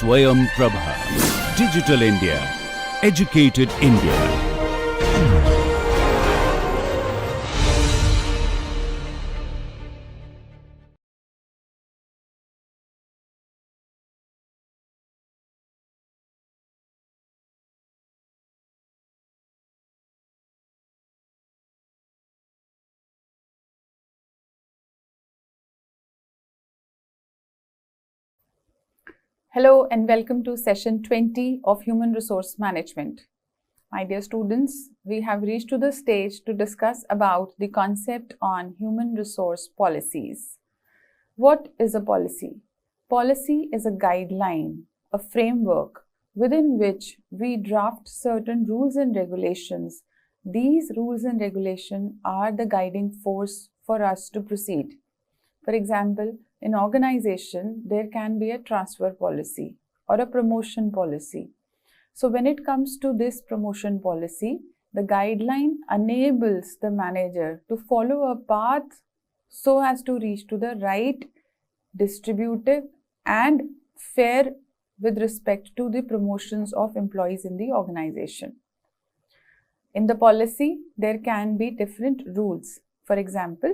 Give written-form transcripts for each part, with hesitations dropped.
Swayam Prabha. Digital India. Educated India. Hello and welcome to session 20 of Human Resource Management. My dear students, we have reached to the stage to discuss about the concept on human resource policies. What is a policy? Policy is a guideline, a framework within which we draft certain rules and regulations. These rules and regulations are the guiding force for us to proceed. For example, in organization, there can be a transfer policy or a promotion policy. So when it comes to this promotion policy, the guideline enables the manager to follow a path so as to reach to the right, distributive and fair with respect to the promotions of employees in the organization. In the policy, there can be different rules. For example,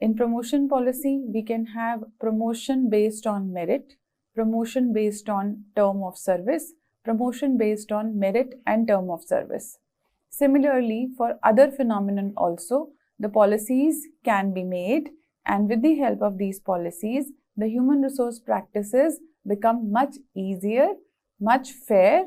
in promotion policy, we can have promotion based on merit, promotion based on term of service, promotion based on merit and term of service. Similarly, for other phenomenon also, the policies can be made, and with the help of these policies, the human resource practices become much easier, much fair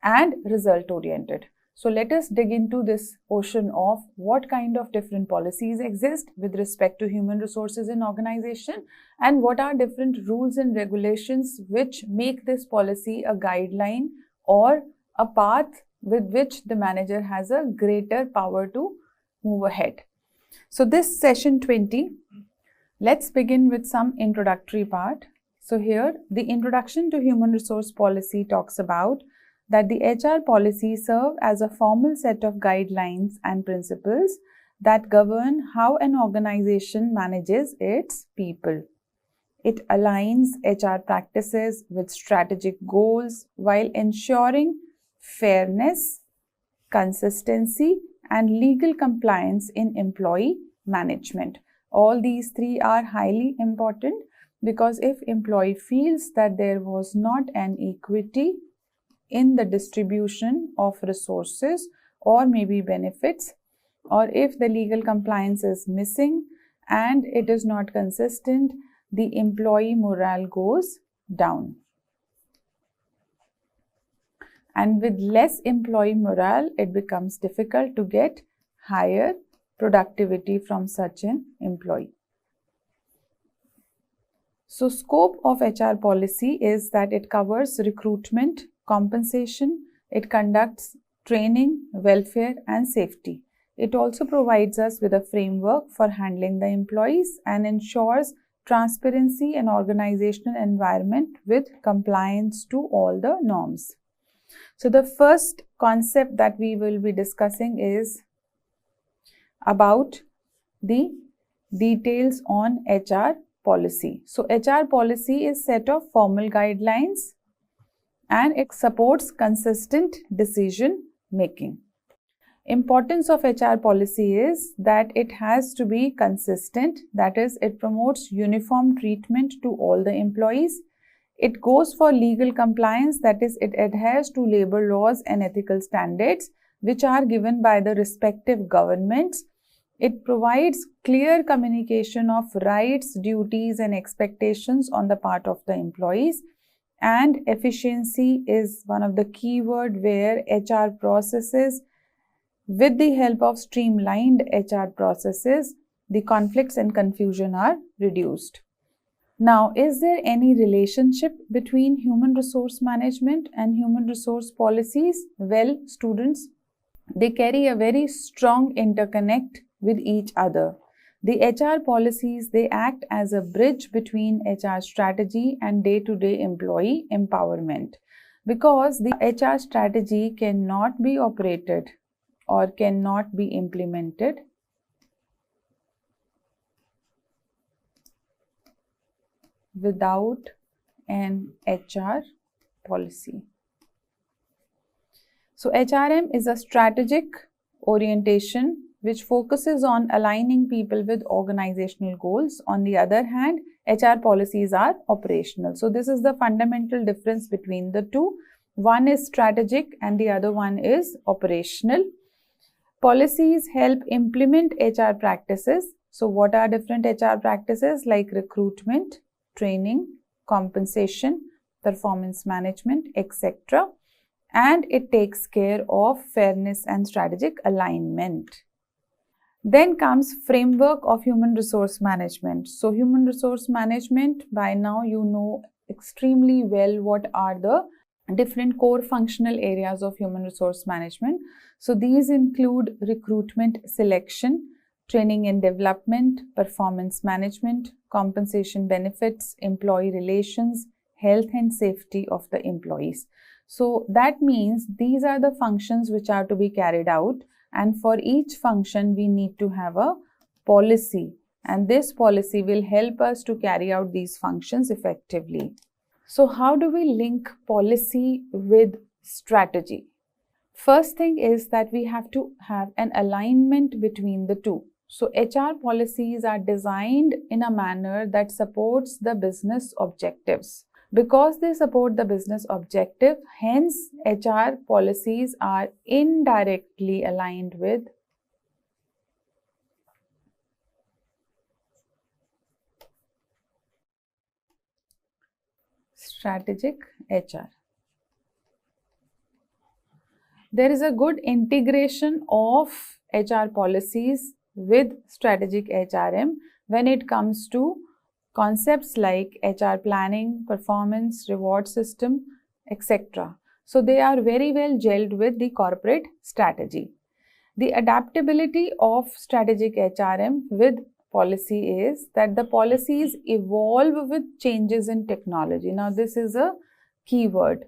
and result oriented. So let us dig into this ocean of what kind of different policies exist with respect to human resources in organization and what are different rules and regulations which make this policy a guideline or a path with which the manager has a greater power to move ahead. So this session 20, let's begin with some introductory part. So here the introduction to human resource policy talks about that the HR policies serve as a formal set of guidelines and principles that govern how an organization manages its people. It aligns HR practices with strategic goals while ensuring fairness, consistency, and legal compliance in employee management. All these three are highly important because if employee feels that there was not an equity in the distribution of resources or maybe benefits, or if the legal compliance is missing and it is not consistent, the employee morale goes down. And with less employee morale, it becomes difficult to get higher productivity from such an employee. So, scope of HR policy is that it covers recruitment, compensation, it conducts training, welfare and safety. It also provides us with a framework for handling the employees and ensures transparency and organizational environment with compliance to all the norms. So the first concept that we will be discussing is about the details on HR policy. So HR policy is a set of formal guidelines and it supports consistent decision making. Importance of HR policy is that it has to be consistent, that is, it promotes uniform treatment to all the employees. It goes for legal compliance, that is, it adheres to labor laws and ethical standards which are given by the respective governments. It provides clear communication of rights, duties and expectations on the part of the employees. And efficiency is one of the keyword where HR processes, with the help of streamlined HR processes, the conflicts and confusion are reduced. Now, is there any relationship between human resource management and human resource policies? Well, students, they carry a very strong interconnect with each other. The HR policies, they act as a bridge between HR strategy and day-to-day employee empowerment, because the HR strategy cannot be operated or cannot be implemented without an HR policy. So HRM is a strategic orientation which focuses on aligning people with organizational goals. On the other hand, HR policies are operational. So this is the fundamental difference between the two. One is strategic and the other one is operational. Policies help implement HR practices. So what are different HR practices like recruitment, training, compensation, performance management, etc. And it takes care of fairness and strategic alignment. Then comes framework of human resource management. So human resource management, by now you know extremely well what are the different core functional areas of human resource management. So these include recruitment, selection, training and development, performance management, compensation benefits, employee relations, health and safety of the employees. So that means these are the functions which are to be carried out, and for each function we need to have a policy, and this policy will help us to carry out these functions effectively. So how do we link policy with strategy? First thing is that we have to have an alignment between the two. So HR policies are designed in a manner that supports the business objectives. Because they support the business objective, hence HR policies are indirectly aligned with strategic HR. There is a good integration of HR policies with strategic HRM when it comes to concepts like HR planning, performance, reward system, etc. So they are very well gelled with the corporate strategy. The adaptability of strategic HRM with policy is that the policies evolve with changes in technology. Now this is a key word.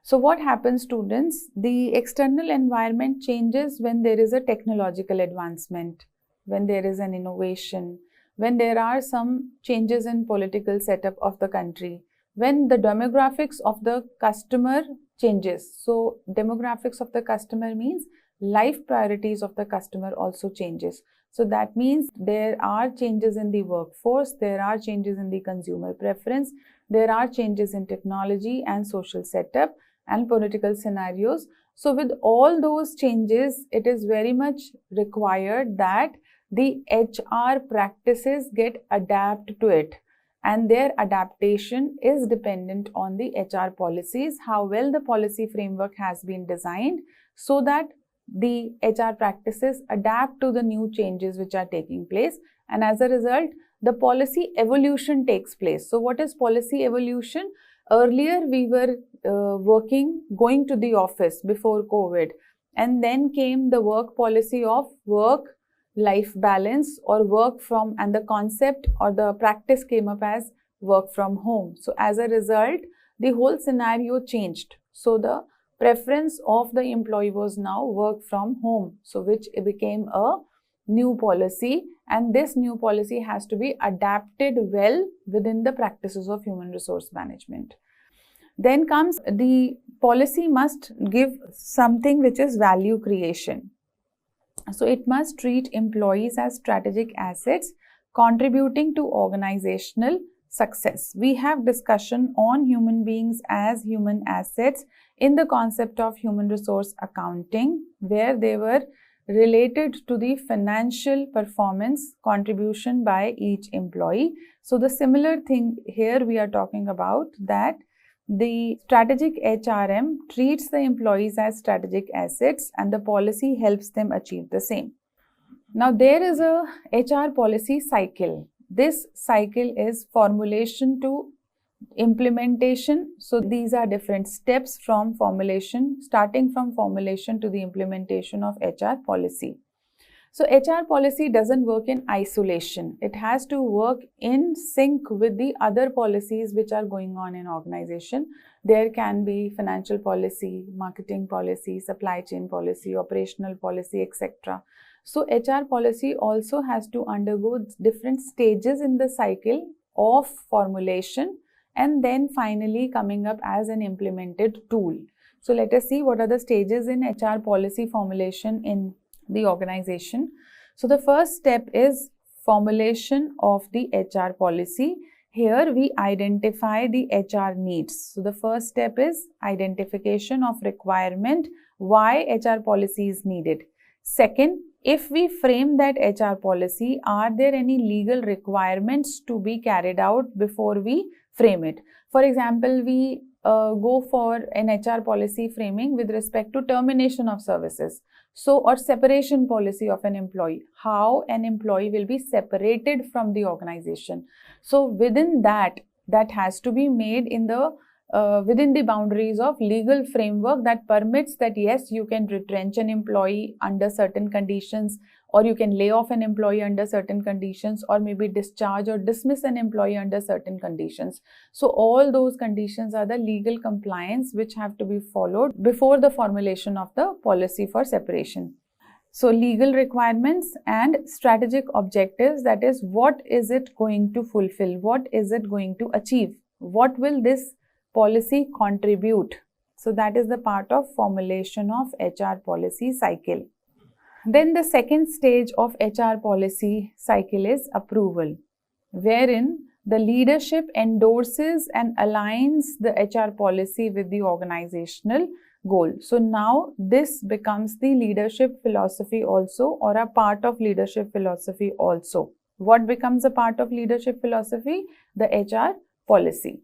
So what happens, students? The external environment changes when there is a technological advancement, when there is an innovation, when there are some changes in political setup of the country, when the demographics of the customer changes. So demographics of the customer means life priorities of the customer also changes. So that means there are changes in the workforce, there are changes in the consumer preference, there are changes in technology and social setup and political scenarios. So with all those changes, it is very much required that the HR practices get adapted to it, and their adaptation is dependent on the HR policies, how well the policy framework has been designed so that the HR practices adapt to the new changes which are taking place, and as a result the policy evolution takes place. So what is policy evolution? Earlier we were going to the office before COVID, and then came the work policy of work life balance or work from, and the concept or the practice came up as work from home. So as a result the whole scenario changed. So the preference of the employee was now work from home, so which became a new policy, and this new policy has to be adapted well within the practices of human resource management. Then comes the policy must give something which is value creation. So it must treat employees as strategic assets contributing to organizational success. We have discussion on human beings as human assets in the concept of human resource accounting, where they were related to the financial performance contribution by each employee. So the similar thing here we are talking about, that the strategic HRM treats the employees as strategic assets and the policy helps them achieve the same. Now there is a HR policy cycle. This cycle is formulation to implementation. So these are different steps from formulation, starting from formulation to the implementation of HR policy. So HR policy doesn't work in isolation. It has to work in sync with the other policies which are going on in organization. There can be financial policy, marketing policy, supply chain policy, operational policy, etc. So HR policy also has to undergo different stages in the cycle of formulation and then finally coming up as an implemented tool. So let us see what are the stages in HR policy formulation in the organization. So the first step is formulation of the HR policy. Here we identify the HR needs. So the first step is identification of requirement, why HR policy is needed. Second, if we frame that HR policy, are there any legal requirements to be carried out before we frame it? For example, we go for an HR policy framing with respect to termination of services. So, or separation policy of an employee, how an employee will be separated from the organization. So, within that has to be made in the within the boundaries of legal framework that permits that yes, you can retrench an employee under certain conditions, or you can lay off an employee under certain conditions, or maybe discharge or dismiss an employee under certain conditions. So all those conditions are the legal compliance which have to be followed before the formulation of the policy for separation. So legal requirements and strategic objectives, that is, what is it going to fulfill? What is it going to achieve? What will this policy contribute? So that is the part of formulation of HR policy cycle. Then the second stage of HR policy cycle is approval, wherein the leadership endorses and aligns the HR policy with the organizational goal. So now this becomes the leadership philosophy also, or a part of leadership philosophy also. What becomes a part of leadership philosophy? The HR policy.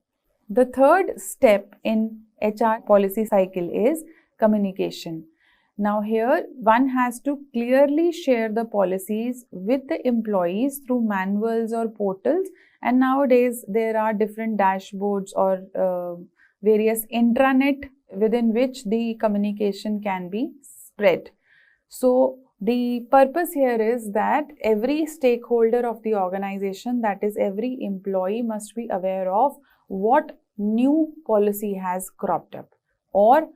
The third step in HR policy cycle is communication. Now here one has to clearly share the policies with the employees through manuals or portals, and nowadays there are different dashboards or various intranet within which the communication can be spread. So the purpose here is that every stakeholder of the organization, that is every employee, must be aware of what new policy has cropped up, or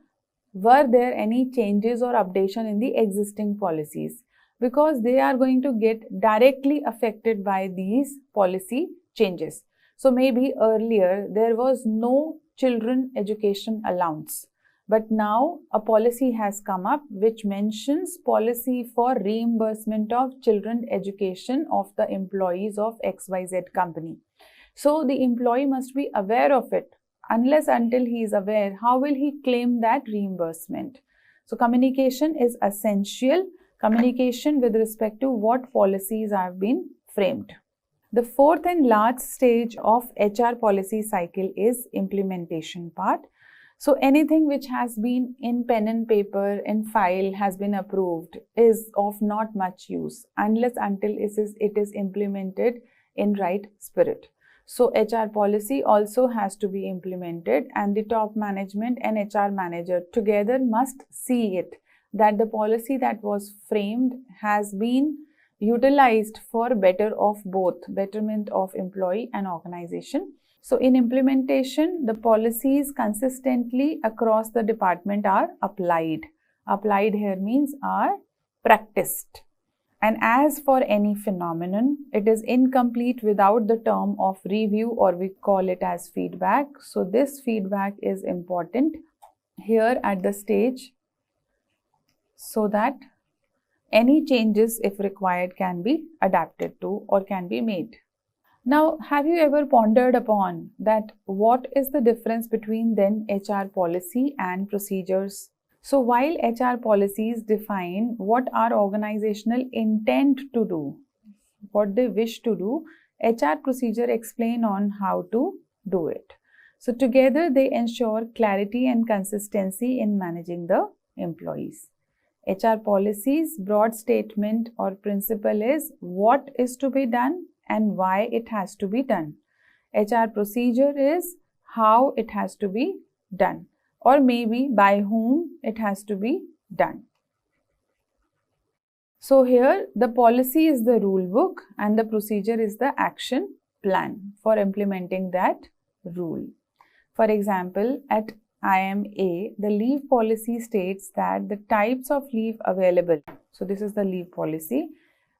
were there any changes or updation in the existing policies, because they are going to get directly affected by these policy changes. So maybe earlier there was no children education allowance, but now a policy has come up which mentions policy for reimbursement of children education of the employees of XYZ company. So the employee must be aware of it. Unless until he is aware, how will he claim that reimbursement? So communication is essential. Communication with respect to what policies have been framed. The fourth and last stage of HR policy cycle is implementation part. So anything which has been in pen and paper and file has been approved is of not much use unless until it is implemented in right spirit. So HR policy also has to be implemented, and the top management and HR manager together must see it that the policy that was framed has been utilized for better of both, betterment of employee and organization. So in implementation, the policies consistently across the department are applied. Applied here means are practiced. And as for any phenomenon, it is incomplete without the term of review, or we call it as feedback. So this feedback is important here at the stage so that any changes, if required, can be adapted to or can be made. Now, have you ever pondered upon that what is the difference between then HR policy and procedures? So while HR policies define what our organizational intent to do, what they wish to do, HR procedure explain on how to do it. So together they ensure clarity and consistency in managing the employees. HR policies broad statement or principle is what is to be done and why it has to be done. HR procedure is how it has to be done, or maybe by whom it has to be done. So here the policy is the rule book and the procedure is the action plan for implementing that rule. For example, at IMA, the leave policy states that the types of leave available. So this is the leave policy.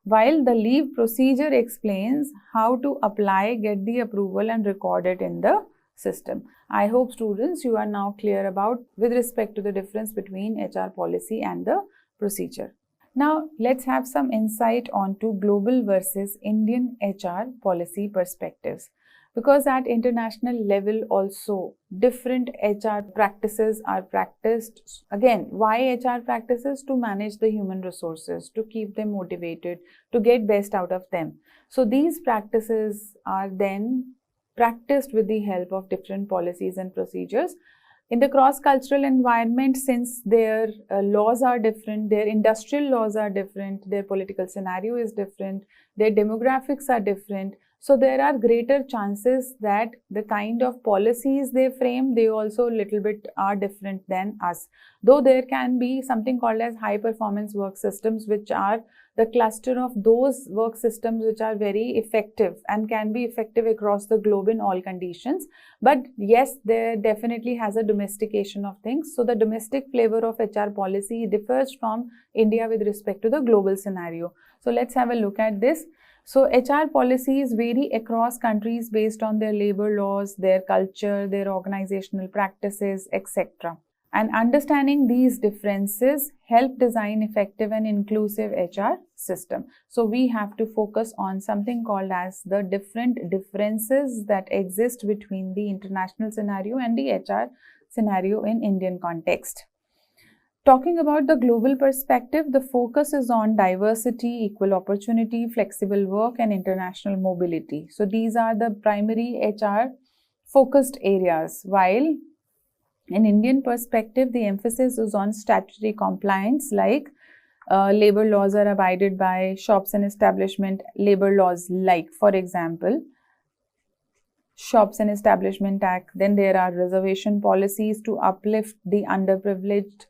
While the leave procedure explains how to apply, get the approval and record it in the system. I hope students you are now clear about with respect to the difference between HR policy and the procedure. Now let's have some insight onto global versus Indian HR policy perspectives. Because at international level also different HR practices are practiced. Again, why HR practices? To manage the human resources, to keep them motivated, to get best out of them. So these practices are then practiced with the help of different policies and procedures. In the cross-cultural environment, since their laws are different, their industrial laws are different, their political scenario is different, their demographics are different. So there are greater chances that the kind of policies they frame, they also little bit are different than us. Though there can be something called as high performance work systems, which are the cluster of those work systems which are very effective and can be effective across the globe in all conditions. But yes, there definitely has a domestication of things. So the domestic flavor of HR policy differs from India with respect to the global scenario. So let's have a look at this. So HR policies vary across countries based on their labor laws, their culture, their organizational practices, etc. And understanding these differences help design effective and inclusive HR system. So we have to focus on something called as the different differences that exist between the international scenario and the HR scenario in Indian context. Talking about the global perspective, the focus is on diversity, equal opportunity, flexible work, and international mobility. So these are the primary HR focused areas. While in Indian perspective, the emphasis is on statutory compliance, like labor laws are abided by, shops and establishment labor laws, like for example, Shops and Establishment Act. Then there are reservation policies to uplift the underprivileged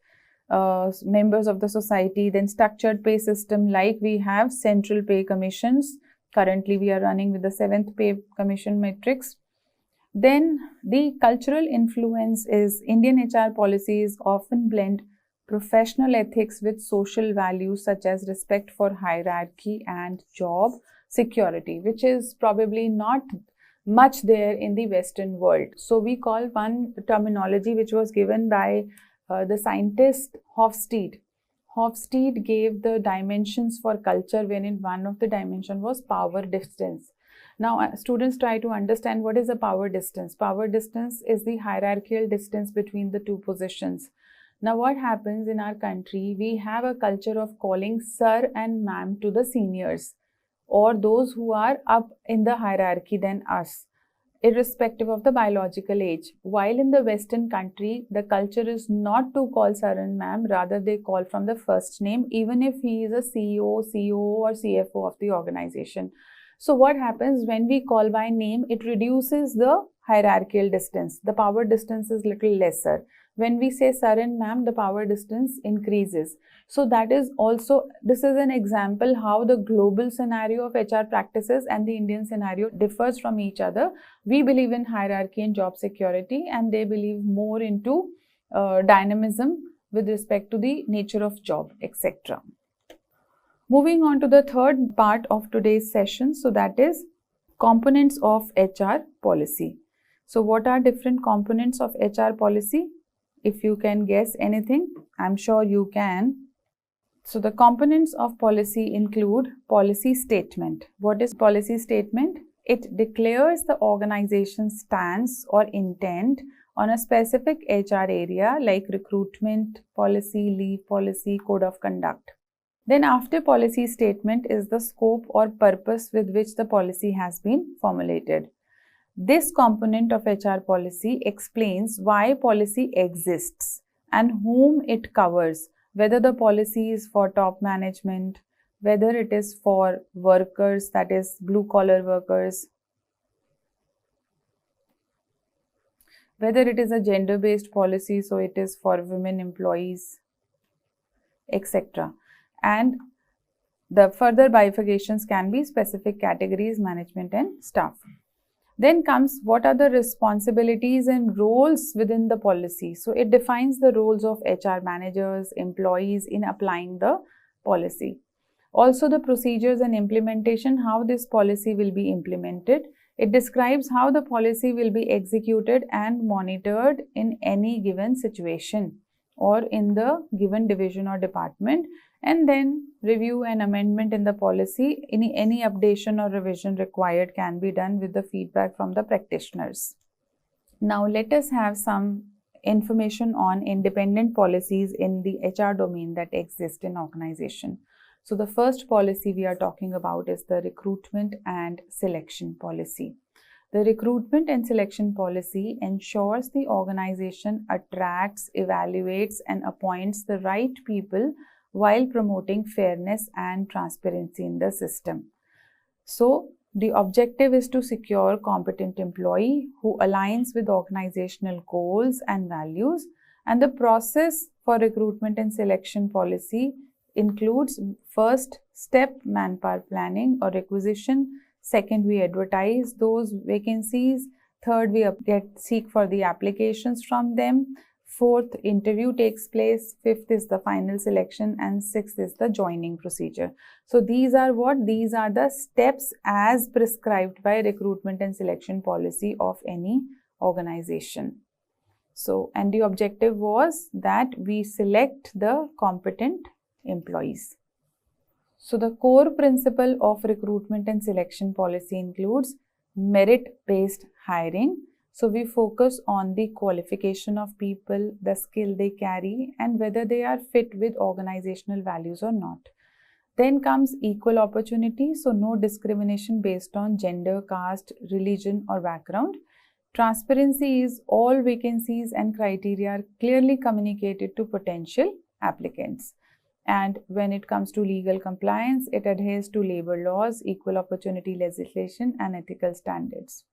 members of the society. Then structured pay system, like we have central pay commissions. Currently we are running with the 7th pay commission matrix. Then the cultural influence is Indian HR policies often blend professional ethics with social values such as respect for hierarchy and job security, which is probably not much there in the Western world. So we call one terminology which was given by the scientist Hofstede. Hofstede gave the dimensions for culture, wherein one of the dimension was power distance. Now students try to understand what is a power distance. Power distance is the hierarchical distance between the two positions. Now what happens in our country, we have a culture of calling sir and ma'am to the seniors or those who are up in the hierarchy than us, irrespective of the biological age. While in the Western country, the culture is not to call sir and ma'am, rather they call from the first name, even if he is a CEO, COO or CFO of the organization. So what happens when we call by name, it reduces the hierarchical distance. The power distance is little lesser. When we say sir and ma'am, the power distance increases. So that is also, this is an example how the global scenario of HR practices and the Indian scenario differs from each other. We believe in hierarchy and job security, and they believe more into dynamism with respect to the nature of job, etc. Moving on to the third part of today's session, so that is components of HR policy. So what are different components of HR policy? If you can guess anything, I'm sure you can. So the components of policy include policy statement. What is policy statement? It declares the organization's stance or intent on a specific HR area like recruitment policy, leave policy, code of conduct. Then after policy statement is the scope or purpose with which the policy has been formulated. This component of HR policy explains why policy exists and whom it covers, whether the policy is for top management, whether it is for workers, that is blue collar workers, whether it is a gender based policy, so it is for women employees, etc. And the further bifurcations can be specific categories, management and staff. Then comes what are the responsibilities and roles within the policy. So it defines the roles of HR managers, employees in applying the policy. Also the procedures and implementation, how this policy will be implemented. It describes how the policy will be executed and monitored in any given situation or in the given division or department, and then review and amendment in the policy. Any updation or revision required can be done with the feedback from the practitioners. Now let us have some information on independent policies in the HR domain that exist in organization. So the first policy we are talking about is the recruitment and selection policy. The recruitment and selection policy ensures the organization attracts, evaluates, and appoints the right people while promoting fairness and transparency in the system. So the objective is to secure competent employee who aligns with organizational goals and values, and the process for recruitment and selection policy includes first step manpower planning or requisition, second we advertise those vacancies, third we seek for the applications from them, fourth interview takes place, fifth is the final selection, and sixth is the joining procedure. So these are the steps as prescribed by recruitment and selection policy of any organization. So, and the objective was that we select the competent employees. So the core principle of recruitment and selection policy includes merit-based hiring. So we focus on the qualification of people, the skill they carry, and whether they are fit with organizational values or not. Then comes equal opportunity, so no discrimination based on gender, caste, religion or background. Transparency is all vacancies and criteria are clearly communicated to potential applicants. And when it comes to legal compliance, it adheres to labor laws, equal opportunity legislation and ethical standards.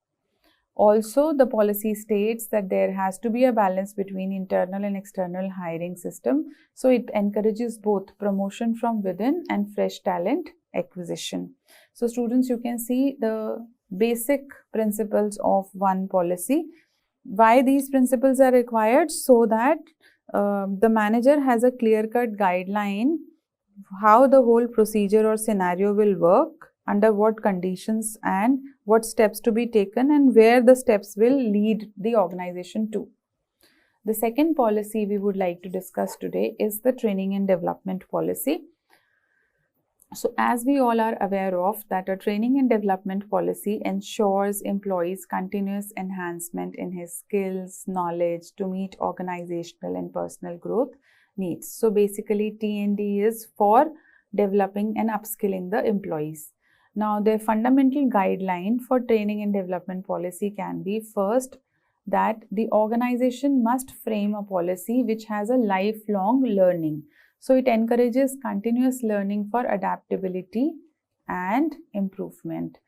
Also, the policy states that there has to be a balance between internal and external hiring system. So it encourages both promotion from within and fresh talent acquisition. So students, you can see the basic principles of one policy. Why these principles are required? So that the manager has a clear-cut guideline how the whole procedure or scenario will work, under what conditions and what steps to be taken, and where the steps will lead the organization to. The second policy we would like to discuss today is the training and development policy. So as we all are aware of that a training and development policy ensures employees continuous enhancement in his skills, knowledge to meet organizational and personal growth needs. So basically T&D is for developing and upskilling the employees. Now the fundamental guideline for training and development policy can be first that the organization must frame a policy which has a lifelong learning. So it encourages continuous learning for adaptability and improvement.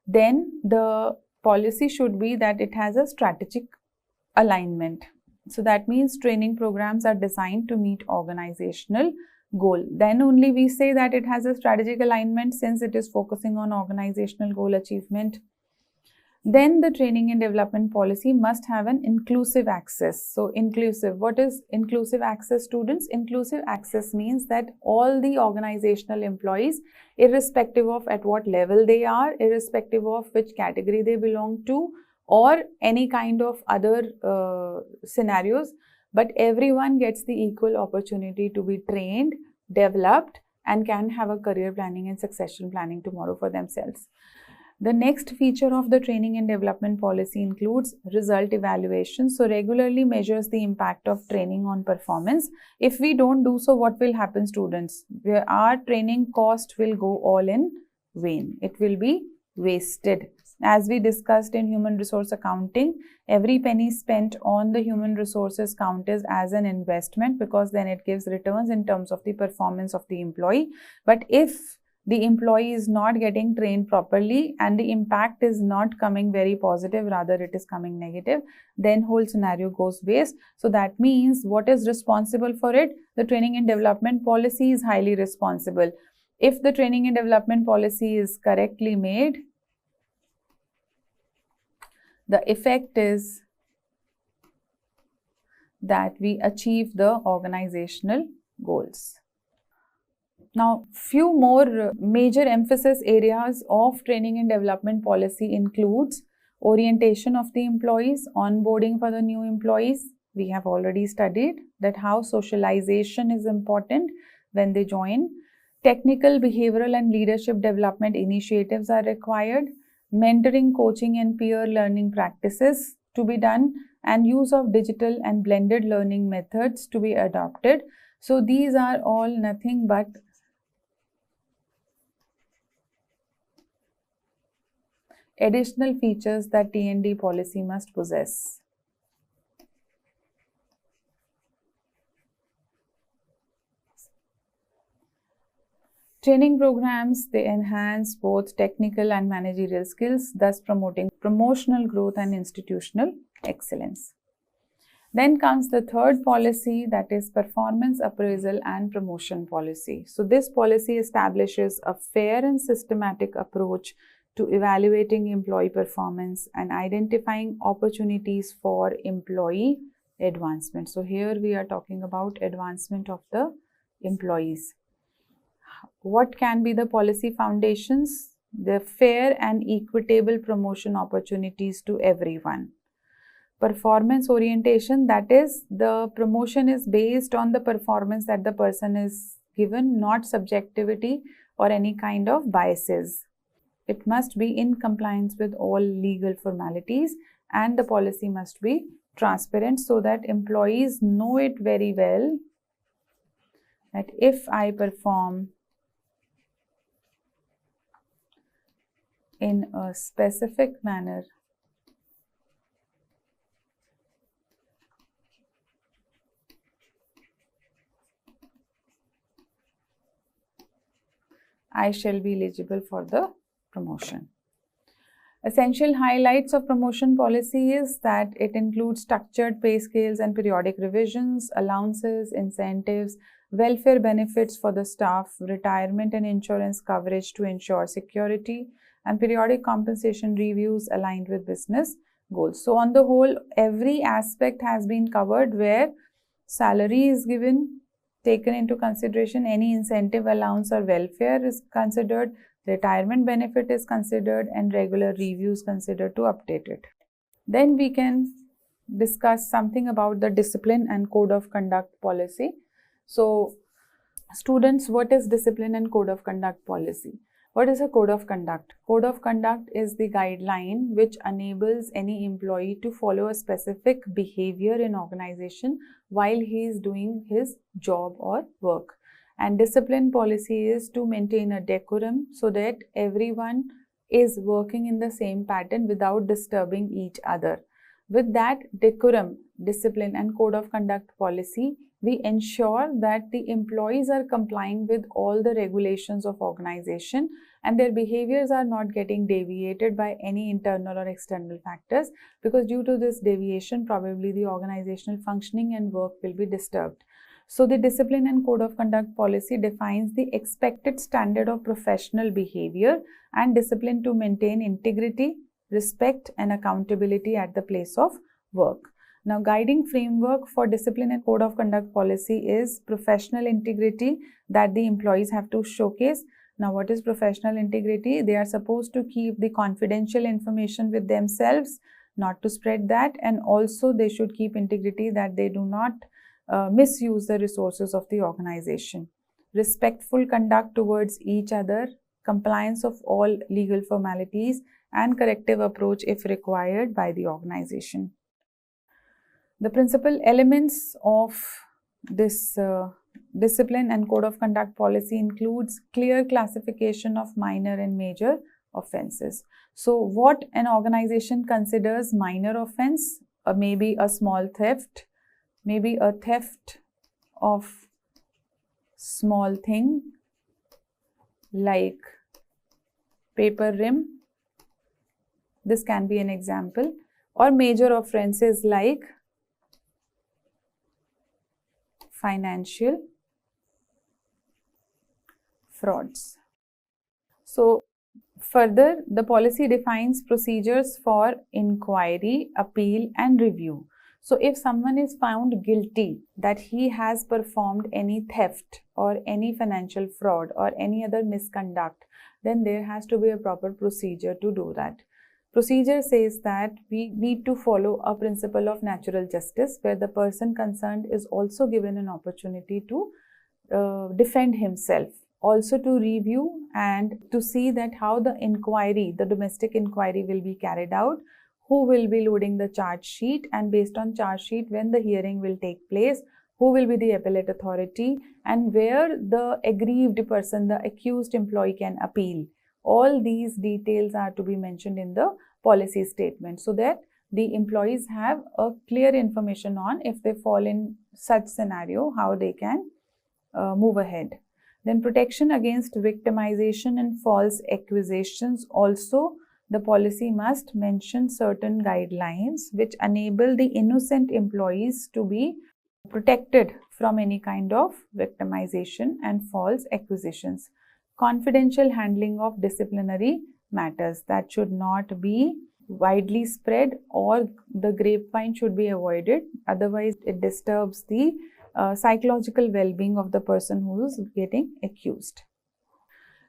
Then the policy should be that it has a strategic alignment. So that means training programs are designed to meet organizational goal. Then only we say that it has a strategic alignment, since it is focusing on organizational goal achievement. Then the training and development policy must have an inclusive access. So inclusive, what is inclusive access, students? Inclusive access means that all the organizational employees, irrespective of at what level they are, irrespective of which category they belong to, or any kind of other scenarios, but everyone gets the equal opportunity to be trained, developed, and can have a career planning and succession planning tomorrow for themselves. The next feature of the training and development policy includes result evaluation. So regularly measures the impact of training on performance. If we don't do so, what will happen, students? Our training cost will go all in vain. It will be wasted. As we discussed in human resource accounting, every penny spent on the human resources count as an investment, because then it gives returns in terms of the performance of the employee. But if the employee is not getting trained properly and the impact is not coming very positive, rather it is coming negative, then whole scenario goes waste. So that means what is responsible for it? The training and development policy is highly responsible. If the training and development policy is correctly made, the effect is that we achieve the organizational goals. Now, few more major emphasis areas of training and development policy includes orientation of the employees, onboarding for the new employees. We have already studied that how socialization is important when they join. Technical, behavioral and leadership development initiatives are required. Mentoring, coaching and peer learning practices to be done, and use of digital and blended learning methods to be adopted. So these are all nothing but additional features that T&D policy must possess. Training programs, they enhance both technical and managerial skills, thus promoting promotional growth and institutional excellence. Then comes the third policy, that is performance appraisal and promotion policy. So this policy establishes a fair and systematic approach to evaluating employee performance and identifying opportunities for employee advancement. So here we are talking about advancement of the employees. What can be the policy foundations? The fair and equitable promotion opportunities to everyone. Performance orientation, that is, the promotion is based on the performance that the person is given, not subjectivity or any kind of biases. It must be in compliance with all legal formalities, and the policy must be transparent so that employees know it very well that if I perform in a specific manner, I shall be eligible for the promotion. Essential highlights of promotion policy is that it includes structured pay scales and periodic revisions, allowances, incentives, welfare benefits for the staff, retirement and insurance coverage to ensure security, and periodic compensation reviews aligned with business goals. So on the whole, every aspect has been covered where salary is given, taken into consideration, any incentive, allowance or welfare is considered, retirement benefit is considered, and regular reviews considered to update it. Then we can discuss something about the discipline and code of conduct policy. So students, what is discipline and code of conduct policy? What is a code of conduct? Code of conduct is the guideline which enables any employee to follow a specific behavior in organization while he is doing his job or work. And discipline policy is to maintain a decorum so that everyone is working in the same pattern without disturbing each other. With that decorum, discipline and code of conduct policy, we ensure that the employees are complying with all the regulations of organization and their behaviors are not getting deviated by any internal or external factors, because due to this deviation, probably the organizational functioning and work will be disturbed. So the discipline and code of conduct policy defines the expected standard of professional behavior and discipline to maintain integrity, respect and accountability at the place of work. Now, guiding framework for discipline and code of conduct policy is professional integrity that the employees have to showcase. Now, what is professional integrity? They are supposed to keep the confidential information with themselves, not to spread that, and also they should keep integrity that they do not misuse the resources of the organization. Respectful conduct towards each other, compliance of all legal formalities, and corrective approach if required by the organization. The principal elements of this discipline and code of conduct policy includes clear classification of minor and major offenses. So what an organization considers minor offense, maybe a small theft, maybe a theft of small thing like paper rim. This can be an example. Or major offenses like financial frauds. So further, the policy defines procedures for inquiry, appeal and review. So if someone is found guilty that he has performed any theft or any financial fraud or any other misconduct, then there has to be a proper procedure to do that. Procedure says that we need to follow a principle of natural justice, where the person concerned is also given an opportunity to defend himself, also to review and to see that how the inquiry, the domestic inquiry will be carried out, who will be loading the charge sheet, and based on charge sheet when the hearing will take place, who will be the appellate authority, and where the aggrieved person, the accused employee, can appeal. All these details are to be mentioned in the policy statement, so that the employees have a clear information on if they fall in such scenario, how they can move ahead. Then protection against victimization and false accusations. Also, the policy must mention certain guidelines which enable the innocent employees to be protected from any kind of victimization and false accusations. Confidential handling of disciplinary matters, that should not be widely spread, or the grapevine should be avoided, otherwise it disturbs the psychological well-being of the person who is getting accused.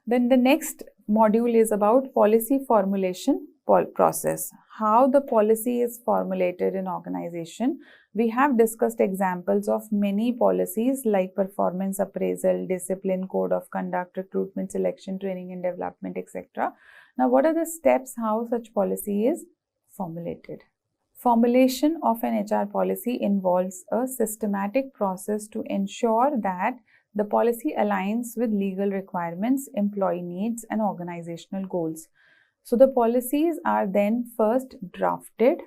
Then the next module is about policy formulation process, how the policy is formulated in organization. We have discussed examples of many policies like performance appraisal, discipline, code of conduct, recruitment, selection, training and development, etc. Now, what are the steps how such policy is formulated? Formulation of an HR policy involves a systematic process to ensure that the policy aligns with legal requirements, employee needs, and organizational goals. So the policies are then first drafted.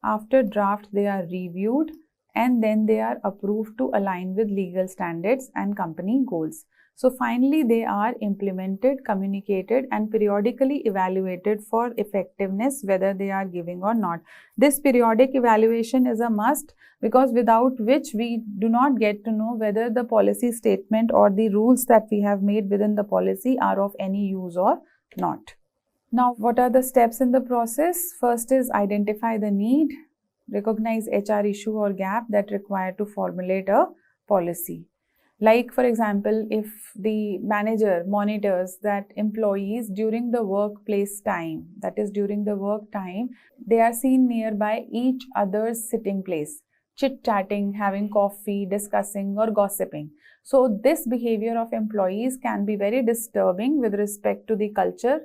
After draft, they are reviewed, and then they are approved to align with legal standards and company goals. So finally, they are implemented, communicated, and periodically evaluated for effectiveness, whether they are giving or not. This periodic evaluation is a must, because without which we do not get to know whether the policy statement or the rules that we have made within the policy are of any use or not. Now, what are the steps in the process? First is identify the need, recognize HR issue or gap that require to formulate a policy. Like, for example, if the manager monitors that employees during the workplace time, that is during the work time, they are seen nearby each other's sitting place, chit-chatting, having coffee, discussing or gossiping. So this behavior of employees can be very disturbing with respect to the culture,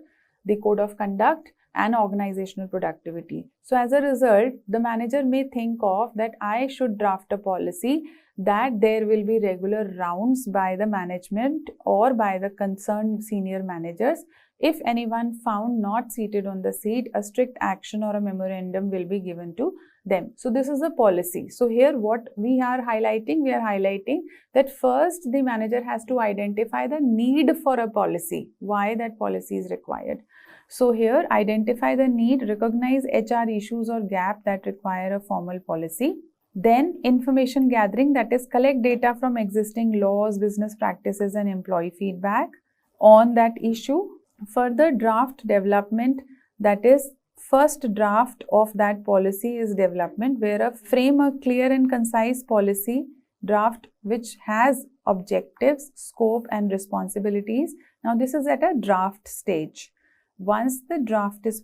the code of conduct and organizational productivity. So as a result, the manager may think of that I should draft a policy that there will be regular rounds by the management or by the concerned senior managers. If anyone found not seated on the seat, a strict action or a memorandum will be given to them. So this is a policy. So here what we are highlighting that first the manager has to identify the need for a policy, why that policy is required. So here identify the need, recognize HR issues or gap that require a formal policy. Then information gathering, that is collect data from existing laws, business practices and employee feedback on that issue. Further draft development, that is first draft of that policy is development, where a frame a clear and concise policy draft which has objectives, scope and responsibilities. Now this is at a draft stage. Once the draft is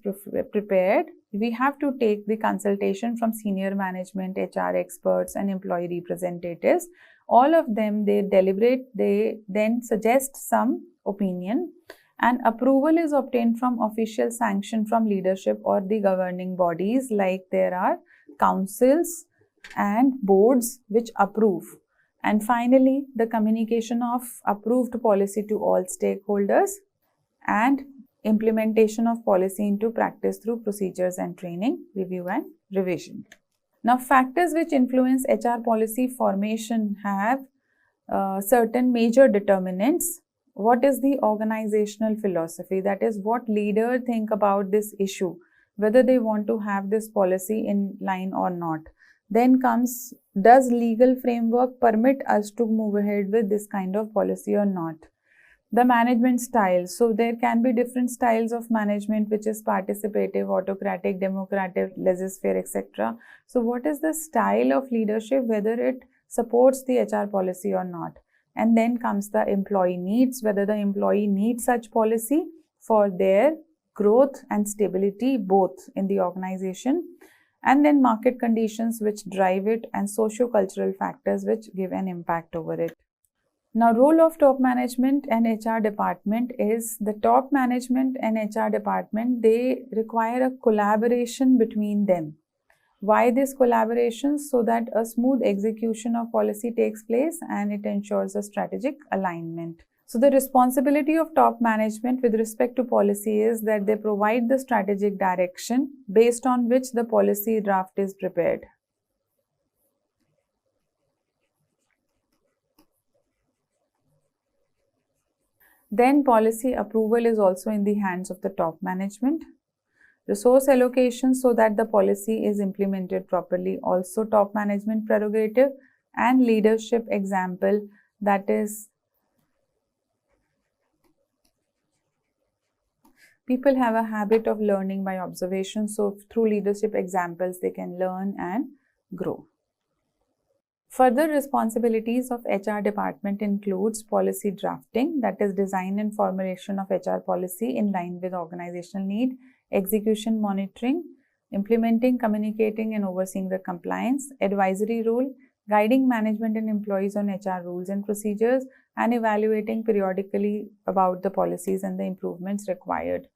prepared, we have to take the consultation from senior management, HR experts and employee representatives. All of them, they deliberate, they then suggest some opinion, and approval is obtained from official sanction from leadership or the governing bodies, like there are councils and boards which approve. And finally, the communication of approved policy to all stakeholders and implementation of policy into practice through procedures and training, review and revision. Now, factors which influence HR policy formation have certain major determinants. What is the organizational philosophy? That is, what leaders think about this issue, whether they want to have this policy in line or not. Then comes, does legal framework permit us to move ahead with this kind of policy or not? The management styles. So there can be different styles of management, which is participative, autocratic, democratic, laissez-faire, etc. So what is the style of leadership, whether it supports the HR policy or not? And then comes the employee needs, whether the employee needs such policy for their growth and stability both in the organization, and then market conditions which drive it, and socio-cultural factors which give an impact over it. Now, role of top management and HR department is the top management and HR department, they require a collaboration between them. Why this collaboration? So that a smooth execution of policy takes place and it ensures a strategic alignment. So the responsibility of top management with respect to policy is that they provide the strategic direction based on which the policy draft is prepared. Then policy approval is also in the hands of the top management. Resource allocation so that the policy is implemented properly, also top management prerogative. And leadership example, that is, people have a habit of learning by observation. So through leadership examples, they can learn and grow. Further responsibilities of HR department includes policy drafting, that is design and formulation of HR policy in line with organizational need, execution monitoring, implementing, communicating and overseeing the compliance, advisory role, guiding management and employees on HR rules and procedures, and evaluating periodically about the policies and the improvements required.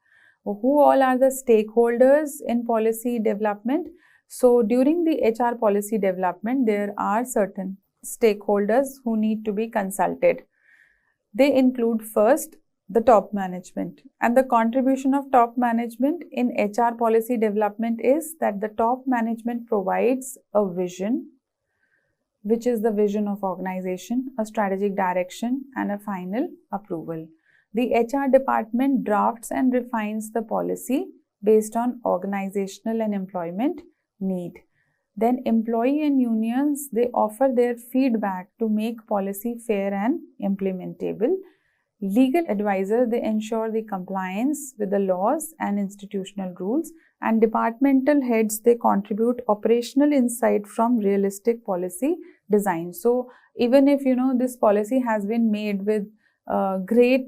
Who all are the stakeholders in policy development? So during the HR policy development, there are certain stakeholders who need to be consulted. They include first the top management, and the contribution of top management in HR policy development is that the top management provides a vision, which is the vision of organization, a strategic direction and a final approval. The HR department drafts and refines the policy based on organizational and employment need. Then employee and unions, they offer their feedback to make policy fair and implementable. Legal advisor, they ensure the compliance with the laws and institutional rules, and departmental heads, they contribute operational insight from realistic policy design. So even if this policy has been made with great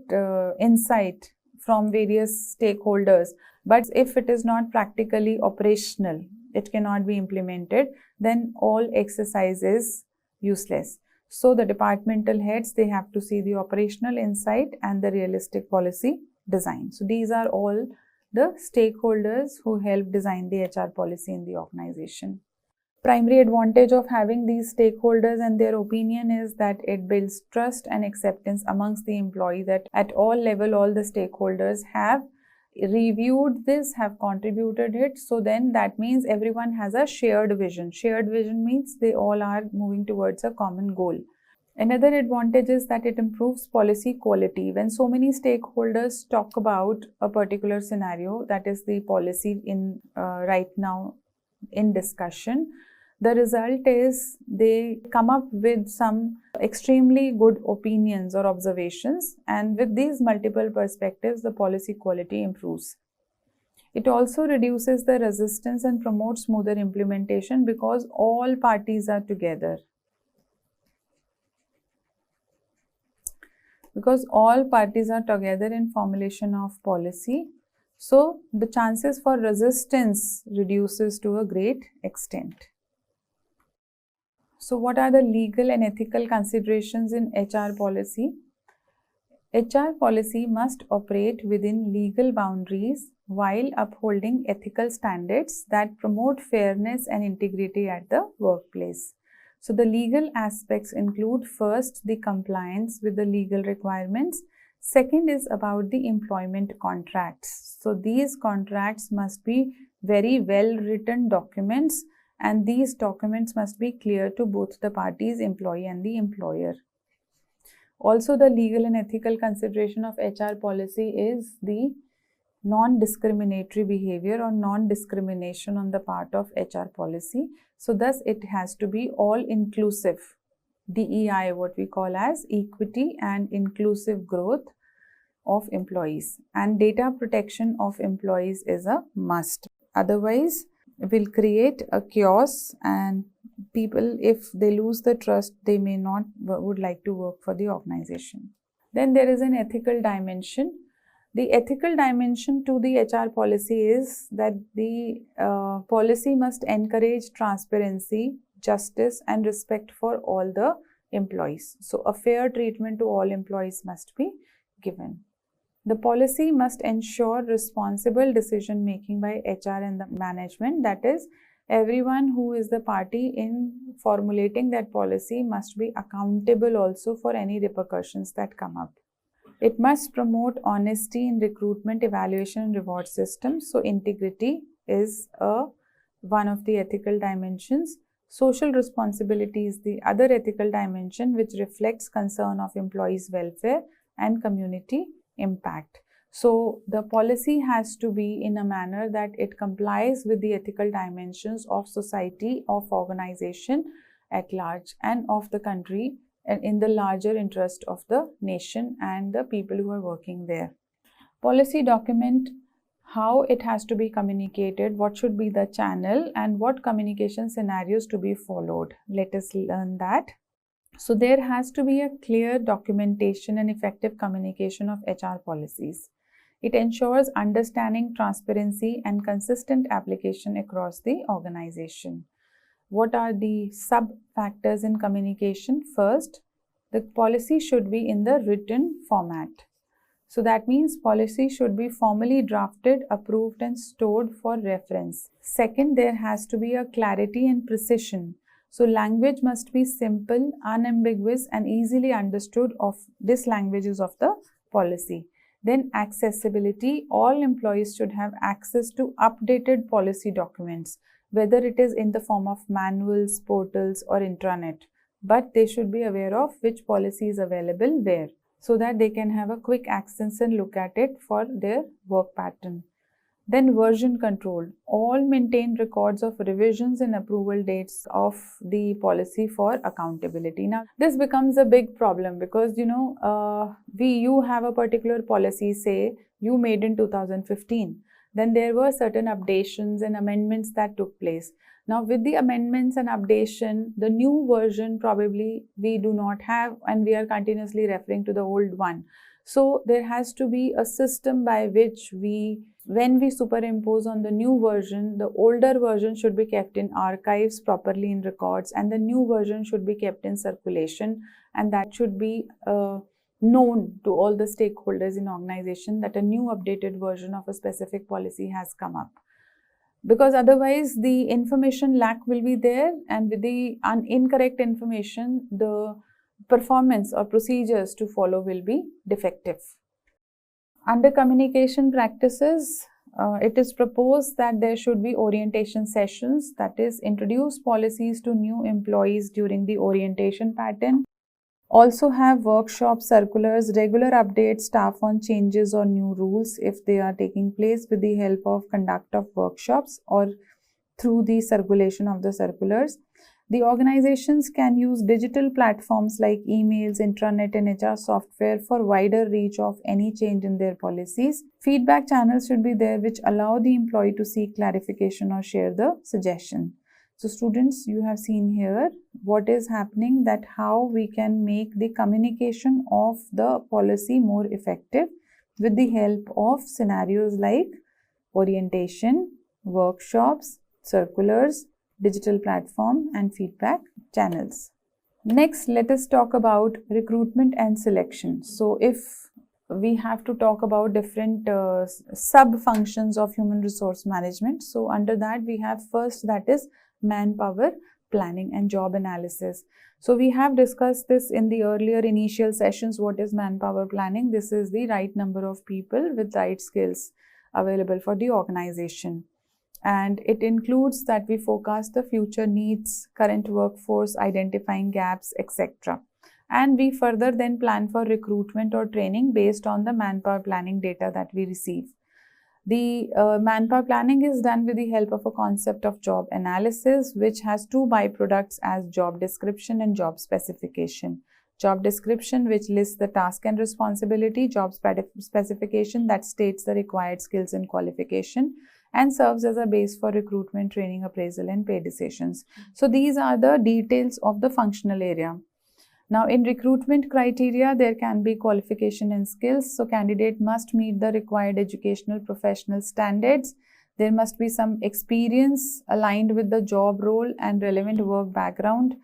insight from various stakeholders, but if it is not practically operational, it cannot be implemented, then all exercise is useless. So the departmental heads, they have to see the operational insight and the realistic policy design. So these are all the stakeholders who help design the HR policy in the organization. Primary advantage of having these stakeholders and their opinion is that it builds trust and acceptance amongst the employee, that at all level, all the stakeholders have reviewed this, have contributed it. So then that means everyone has a shared vision. Shared vision means they all are moving towards a common goal. Another advantage is that it improves policy quality. When so many stakeholders talk about a particular scenario, that is the policy in right now in discussion, the result is they come up with some extremely good opinions or observations, and with these multiple perspectives, the policy quality improves. It also reduces the resistance and promotes smoother implementation because all parties are together. Because all parties are together in formulation of policy, so the chances for resistance reduces to a great extent. So what are the legal and ethical considerations in HR policy? HR policy must operate within legal boundaries while upholding ethical standards that promote fairness and integrity at the workplace. So the legal aspects include first the compliance with the legal requirements. Second is about the employment contracts. So these contracts must be very well written documents, and these documents must be clear to both the parties, employee and the employer. Also, the legal and ethical consideration of HR policy is the non-discriminatory behavior or non-discrimination on the part of HR policy. So thus it has to be all-inclusive, DEI, what we call as equity and inclusive growth, of employees, and data protection of employees is a must. Otherwise, will create a chaos, and people, if they lose the trust, they may not would like to work for the organization. Then there is an ethical dimension. The ethical dimension to the HR policy is that the policy must encourage transparency, justice, and respect for all the employees. So a fair treatment to all employees must be given. The policy must ensure responsible decision making by HR and the management. That is, everyone who is the party in formulating that policy must be accountable also for any repercussions that come up. It must promote honesty in recruitment, evaluation, and reward systems. So integrity is one of the ethical dimensions. Social responsibility is the other ethical dimension, which reflects concern of employees' welfare and community impact. So the policy has to be in a manner that it complies with the ethical dimensions of society, of organization at large, and of the country, and in the larger interest of the nation and the people who are working there. Policy document how it has to be communicated, what should be the channel, and what communication scenarios to be followed. Let us learn that. So there has to be a clear documentation and effective communication of HR policies. It ensures understanding, transparency, and consistent application across the organization. What are the sub-factors in communication? First, the policy should be in the written format. So that means policy should be formally drafted, approved, and stored for reference. Second, there has to be a clarity and precision. So language must be simple, unambiguous, and easily understood of this languages of the policy. Then accessibility. All employees should have access to updated policy documents, whether it is in the form of manuals, portals, or intranet. But they should be aware of which policy is available where, so that they can have a quick access and look at it for their work pattern. Then version control. All maintain records of revisions and approval dates of the policy for accountability. Now, this becomes a big problem because, you have a particular policy, say you made in 2015. Then there were certain updations and amendments that took place. Now, with the amendments and updation, the new version probably we do not have, and we are continuously referring to the old one. So there has to be a system by which when we superimpose on the new version, the older version should be kept in archives properly in records, and the new version should be kept in circulation, and that should be known to all the stakeholders in organization that a new updated version of a specific policy has come up. Because otherwise the information lack will be there, and with the incorrect information, the performance or procedures to follow will be defective. Under communication practices, it is proposed that there should be orientation sessions, that is, introduce policies to new employees during the orientation pattern. Also have workshops, circulars, regular updates, staff on changes or new rules if they are taking place with the help of conduct of workshops or through the circulation of the circulars. The organizations can use digital platforms like emails, intranet, and HR software for wider reach of any change in their policies. Feedback channels should be there which allow the employee to seek clarification or share the suggestion. So students, you have seen here what is happening, that how we can make the communication of the policy more effective with the help of scenarios like orientation, workshops, circulars, digital platform, and feedback channels. Next, let us talk about recruitment and selection. So if we have to talk about different sub-functions of human resource management, so under that we have first, that is manpower planning and job analysis. So we have discussed this in the earlier initial sessions. What is manpower planning? This is the right number of people with right skills available for the organization. And it includes that we forecast the future needs, current workforce, identifying gaps, etc. And we further then plan for recruitment or training based on the manpower planning data that we receive. The manpower planning is done with the help of a concept of job analysis, which has two byproducts as job description and job specification. job description, which lists the task and responsibility, job specification that states the required skills and qualification, and serves as a base for recruitment, training, appraisal, and pay decisions. So these are the details of the functional area. Now, in recruitment criteria, there can be qualification and skills. So candidate must meet the required educational professional standards. There must be some experience aligned with the job role and relevant work background.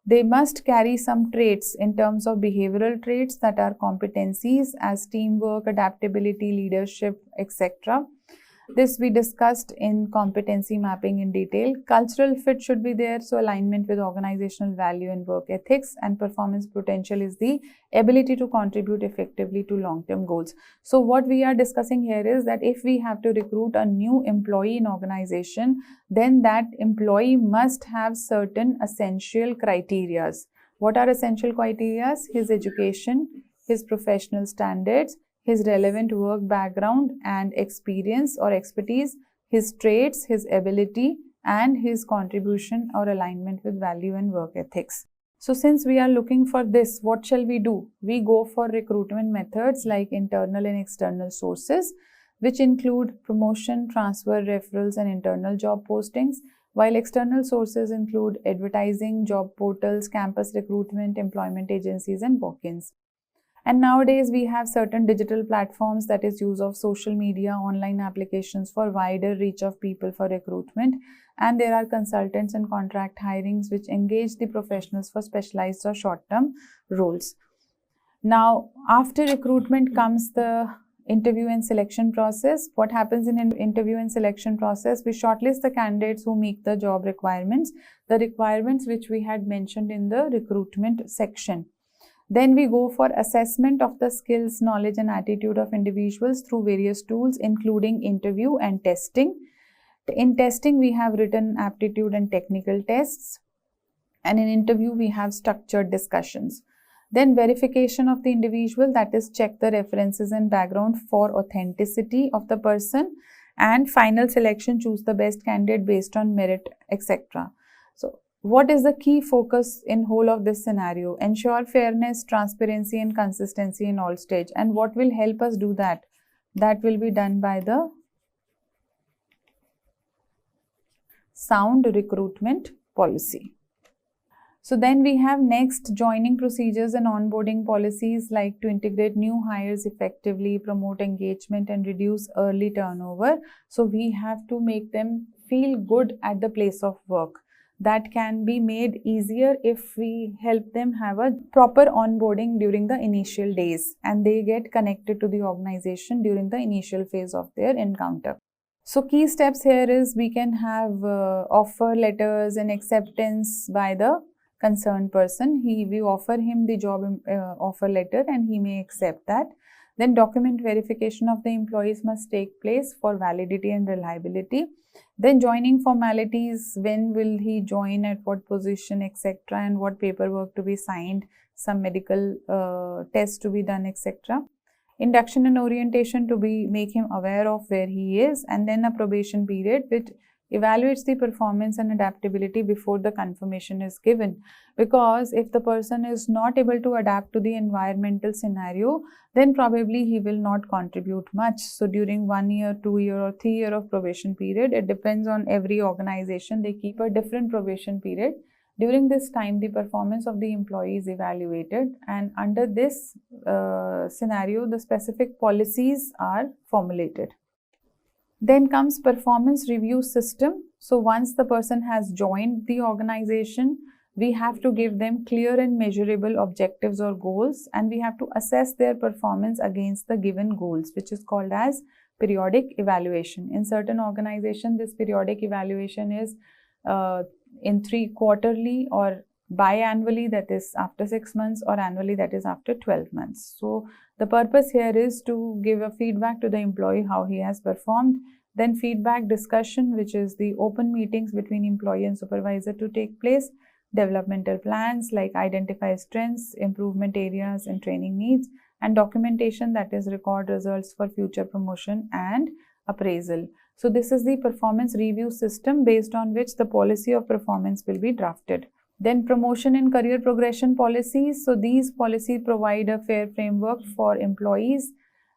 They must carry some traits in terms of behavioral traits that are competencies as teamwork, adaptability, leadership, etc. This we discussed in competency mapping in detail. Cultural fit should be there, so alignment with organizational value and work ethics, and performance potential is the ability to contribute effectively to long-term goals. So what we are discussing here is that if we have to recruit a new employee in organization, then that employee must have certain essential criteria. What are essential criteria? His education, his professional standards, his relevant work background and experience or expertise, his traits, his ability, and his contribution or alignment with value and work ethics. So since we are looking for this, what shall we do? We go for recruitment methods like internal and external sources, which include promotion, transfer, referrals, and internal job postings, while external sources include advertising, job portals, campus recruitment, employment agencies, and walk-ins. And nowadays we have certain digital platforms, that is use of social media, online applications for wider reach of people for recruitment. And there are consultants and contract hirings which engage the professionals for specialized or short-term roles. Now, after recruitment comes the interview and selection process. What happens in an interview and selection process? We shortlist the candidates who meet the job requirements, the requirements which we had mentioned in the recruitment section. Then we go for assessment of the skills, knowledge, and attitude of individuals through various tools, including interview and testing. In testing, we have written aptitude and technical tests. And in interview, we have structured discussions. Then verification of the individual, that is check the references and background for authenticity of the person. And final selection, choose the best candidate based on merit, etc. So, what is the key focus in whole of this scenario? Ensure fairness, transparency, and consistency in all stage. And what will help us do that? That will be done by the sound recruitment policy. So then we have next joining procedures and onboarding policies, like to integrate new hires effectively, promote engagement, and reduce early turnover. So we have to make them feel good at the place of work. That can be made easier if we help them have a proper onboarding during the initial days and they get connected to the organization during the initial phase of their encounter. So key steps here is we can have offer letters and acceptance by the concerned person. We offer him the job offer letter and he may accept that. Then document verification of the employees must take place for validity and reliability. Then joining formalities, when will he join, at what position, etc., and what paperwork to be signed, some medical tests to be done, etc. Induction and orientation to make him aware of where he is, and then a probation period which evaluates the performance and adaptability before the confirmation is given. Because if the person is not able to adapt to the environmental scenario, then probably he will not contribute much. So during 1 year, 2 year or 3 year of probation period, it depends on every organization. They keep a different probation period. During this time, the performance of the employee is evaluated, and under this scenario, the specific policies are formulated. Then comes performance review system. So once the person has joined the organization, we have to give them clear and measurable objectives or goals, and we have to assess their performance against the given goals, which is called as periodic evaluation. In certain organizations, this periodic evaluation is in 3 quarterly or biannually, that is after 6 months, or annually, that is after 12 months. So the purpose here is to give a feedback to the employee how he has performed. Then feedback discussion, which is the open meetings between employee and supervisor to take place. Developmental plans, like identify strengths, improvement areas, and training needs. And documentation, that is record results for future promotion and appraisal. So this is the performance review system based on which the policy of performance will be drafted. Then promotion and career progression policies. So these policies provide a fair framework for employees'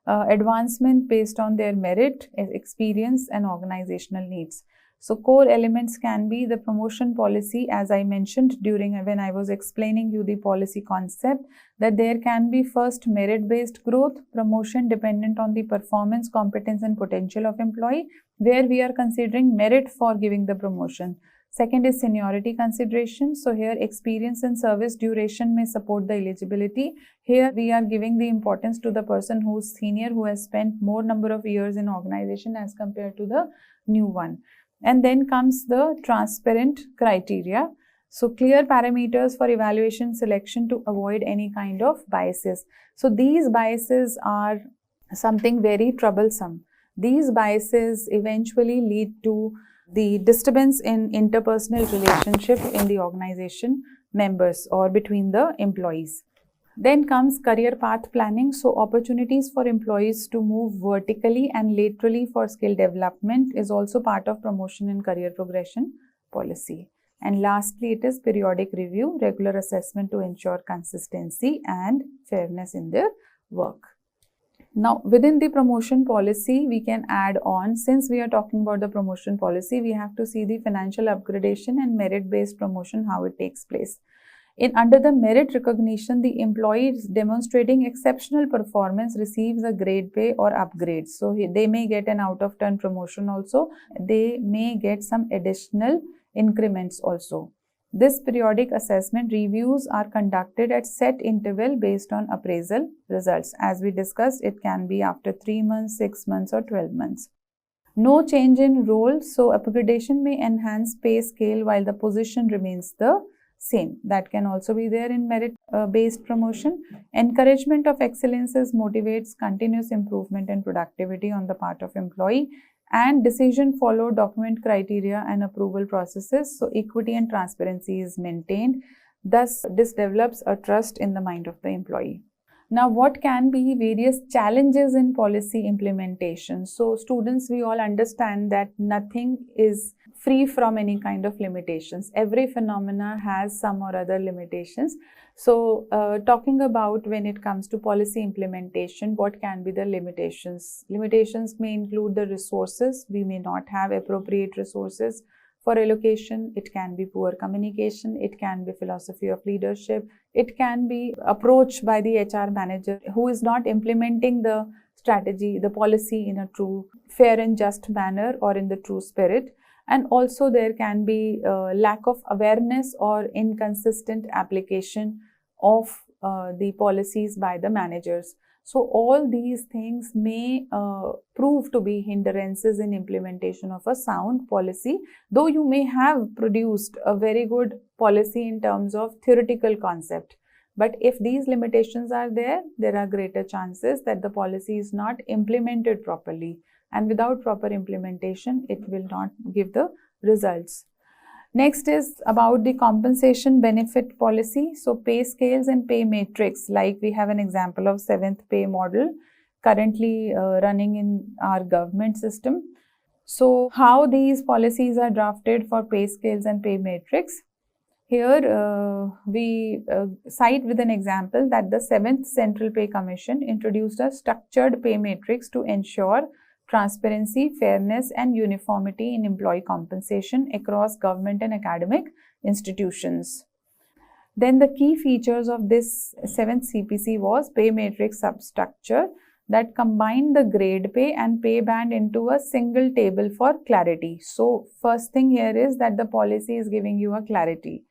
advancement based on their merit, experience, and organizational needs. So core elements can be the promotion policy, as I mentioned when I was explaining you the policy concept, that there can be first merit-based growth, promotion dependent on the performance, competence, and potential of employee, where we are considering merit for giving the promotion. Second is seniority consideration. So here experience and service duration may support the eligibility. Here we are giving the importance to the person who is senior, who has spent more number of years in organization as compared to the new one. And then comes the transparent criteria. So clear parameters for evaluation selection to avoid any kind of biases. So these biases are something very troublesome. These biases eventually lead to the disturbance in interpersonal relationship in the organization members or between the employees. Then comes career path planning. So opportunities for employees to move vertically and laterally for skill development is also part of promotion and career progression policy. And lastly, it is periodic review, regular assessment to ensure consistency and fairness in their work. Now, within the promotion policy, we can add on, since we are talking about the promotion policy, we have to see the financial upgradation and merit-based promotion, how it takes place. Under the merit recognition, the employee demonstrating exceptional performance receives a grade pay or upgrade. So they may get an out-of-turn promotion also. They may get some additional increments also. This periodic assessment reviews are conducted at set interval based on appraisal results. As we discussed, it can be after 3 months, 6 months, or 12 months. No change in role, so upgradation may enhance pay scale while the position remains the same. That can also be there in merit-based promotion. Encouragement of excellences motivates continuous improvement and productivity on the part of employee. And decision follow document criteria and approval processes. So equity and transparency is maintained. Thus, this develops a trust in the mind of the employee. Now, what can be various challenges in policy implementation? So students, we all understand that nothing is free from any kind of limitations. Every phenomena has some or other limitations. So talking about when it comes to policy implementation, what can be the limitations? Limitations may include the resources. We may not have appropriate resources for allocation. It can be poor communication. It can be philosophy of leadership. It can be approach by the HR manager who is not implementing the strategy, the policy in a true, fair and just manner or in the true spirit. And also there can be lack of awareness or inconsistent application of the policies by the managers. So all these things may prove to be hindrances in implementation of a sound policy, though you may have produced a very good policy in terms of theoretical concept. But if these limitations are there, there are greater chances that the policy is not implemented properly. And without proper implementation, it will not give the results. Next is about the compensation benefit policy. So pay scales and pay matrix, like we have an example of 7th pay model currently running in our government system. So how these policies are drafted for pay scales and pay matrix? Here we cite with an example that the 7th Central Pay Commission introduced a structured pay matrix to ensure transparency, fairness, and uniformity in employee compensation across government and academic institutions. Then the key features of this 7th CPC was pay matrix substructure that combined the grade pay and pay band into a single table for clarity. So first thing here is that the policy is giving you a clarity.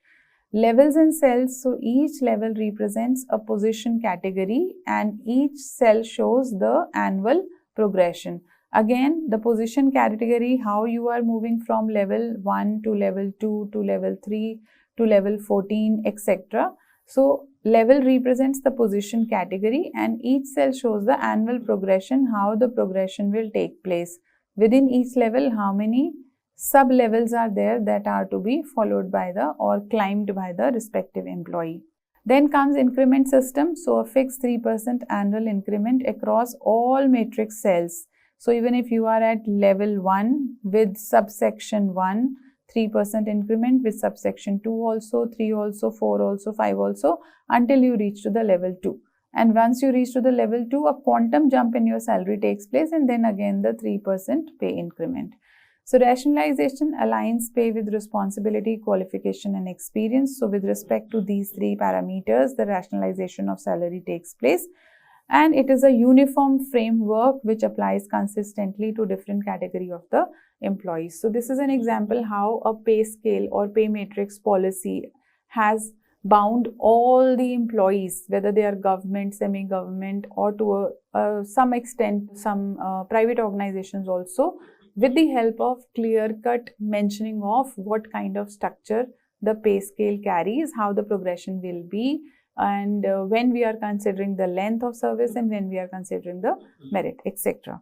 Levels and cells, so each level represents a position category and each cell shows the annual progression. Again, the position category, how you are moving from level 1 to level 2 to level 3 to level 14, etc. So, level represents the position category and each cell shows the annual progression, how the progression will take place. Within each level, how many sub-levels are there that are to be followed by the or climbed by the respective employee. Then comes increment system. So, a fixed 3% annual increment across all matrix cells. So, even if you are at level 1 with subsection 1, 3% increment with subsection 2 also, 3 also, 4 also, 5 also, until you reach to the level 2. And once you reach to the level 2, a quantum jump in your salary takes place, and then again the 3% pay increment. So rationalization aligns pay with responsibility, qualification and experience. So with respect to these 3 parameters, the rationalization of salary takes place, and it is a uniform framework which applies consistently to different category of the employees. So this is an example how a pay scale or pay matrix policy has bound all the employees, whether they are government, semi-government, or to some extent some private organizations also, with the help of clear-cut mentioning of what kind of structure the pay scale carries, how the progression will be, and when we are considering the length of service and when we are considering the merit, etc.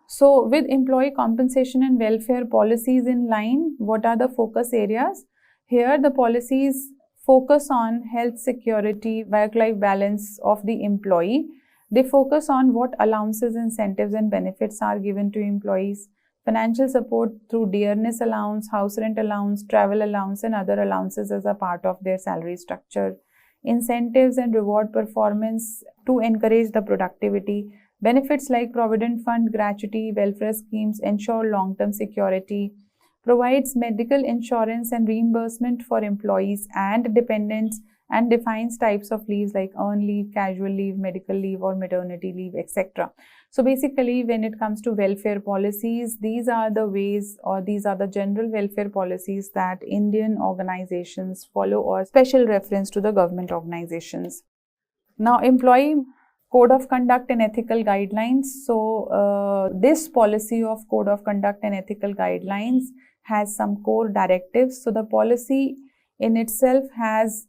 So with employee compensation and welfare policies in line, what are the focus areas? Here the policies focus on health, security, work-life balance of the employee. They focus on what allowances, incentives and benefits are given to employees, financial support through dearness allowance, house rent allowance, travel allowance and other allowances as a part of their salary structure, incentives and reward performance to encourage the productivity, benefits like provident fund, gratuity, welfare schemes ensure long-term security, provides medical insurance and reimbursement for employees and dependents, and defines types of leaves like earned leave, casual leave, medical leave or maternity leave, etc. So basically, when it comes to welfare policies, these are the ways, or these are the general welfare policies that Indian organizations follow, or special reference to the government organizations. Now, employee code of conduct and ethical guidelines. So this policy of code of conduct and ethical guidelines has some core directives. So the policy in itself has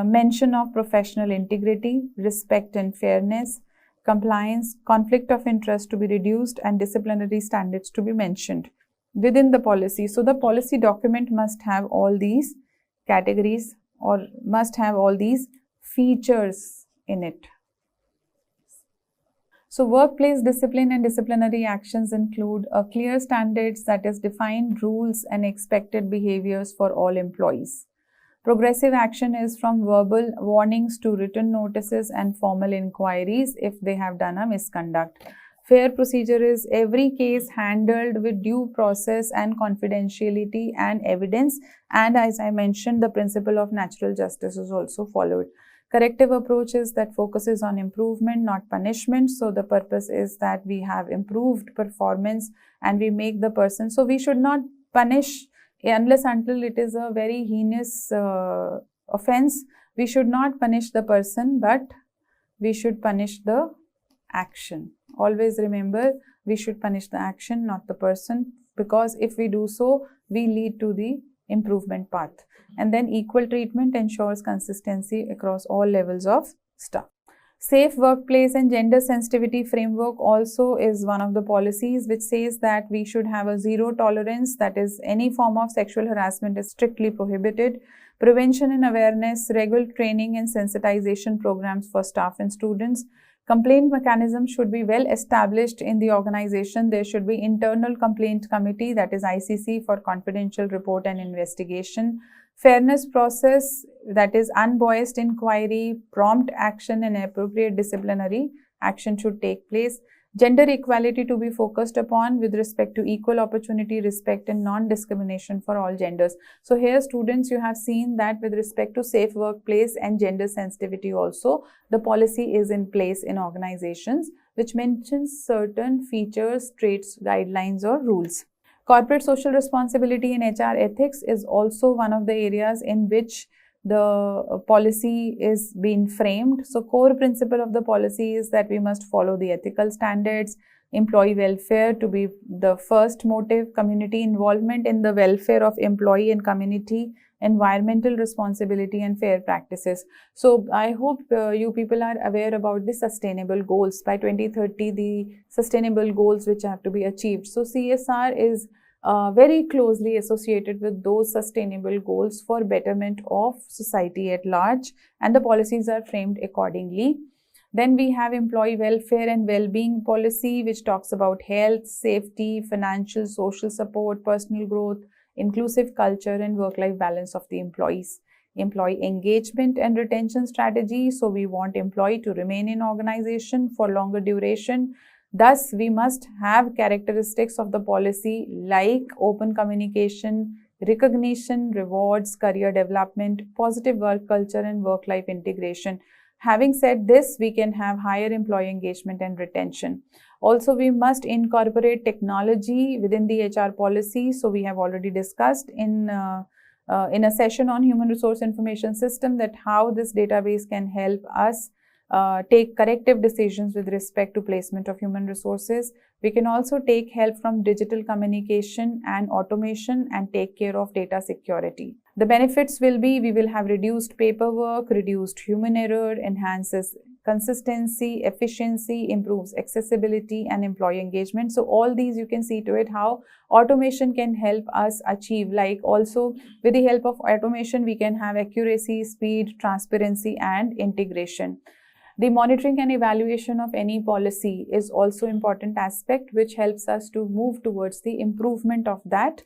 mention of professional integrity, respect and fairness, compliance, conflict of interest to be reduced, and disciplinary standards to be mentioned within the policy. So the policy document must have all these categories, or must have all these features in it. So workplace discipline and disciplinary actions include clear standards, that is defined rules and expected behaviors for all employees. Progressive action is from verbal warnings to written notices and formal inquiries if they have done a misconduct. Fair procedure is every case handled with due process and confidentiality and evidence, and as I mentioned, the principle of natural justice is also followed. Corrective approach is that focuses on improvement, not punishment. So the purpose is that we have improved performance and we make the person, so we should not punish unless until it is a very heinous offense. We should not punish the person, but we should punish the action. Always remember, we should punish the action, not the person, because if we do so, we lead to the improvement path. And then equal treatment ensures consistency across all levels of staff. Safe workplace and gender sensitivity framework also is one of the policies which says that we should have a zero tolerance, that is any form of sexual harassment is strictly prohibited. Prevention and awareness, regular training and sensitization programs for staff and students. Complaint mechanism should be well established in the organization. There should be internal complaint committee, that is ICC, for confidential report and investigation. Fairness process, that is unbiased inquiry, prompt action and appropriate disciplinary action should take place. Gender equality to be focused upon with respect to equal opportunity, respect and non-discrimination for all genders. So here students, you have seen that with respect to safe workplace and gender sensitivity also, the policy is in place in organizations which mentions certain features, traits, guidelines or rules. Corporate social responsibility in HR ethics is also one of the areas in which the policy is being framed. So core principle of the policy is that we must follow the ethical standards, employee welfare to be the first motive, community involvement in the welfare of employee and community, environmental responsibility and fair practices. So I hope you people are aware about the sustainable goals. By 2030, the sustainable goals which have to be achieved. So CSR is very closely associated with those sustainable goals for betterment of society at large, and the policies are framed accordingly. Then we have employee welfare and well-being policy, which talks about health, safety, financial, social support, personal growth, inclusive culture and work-life balance of the employees, employee engagement and retention strategy. So we want employee to remain in organization for longer duration. Thus, we must have characteristics of the policy like open communication, recognition, rewards, career development, positive work culture, and work-life integration. Having said this, we can have higher employee engagement and retention. Also, we must incorporate technology within the HR policy. So we have already discussed in a session on human resource information system that how this database can help us take corrective decisions with respect to placement of human resources. We can also take help from digital communication and automation and take care of data security. The benefits will be we will have reduced paperwork, reduced human error, enhances consistency, efficiency, improves accessibility and employee engagement. So all these you can see to it how automation can help us achieve. Like also with the help of automation, we can have accuracy, speed, transparency and integration. The monitoring and evaluation of any policy is also important aspect which helps us to move towards the improvement of that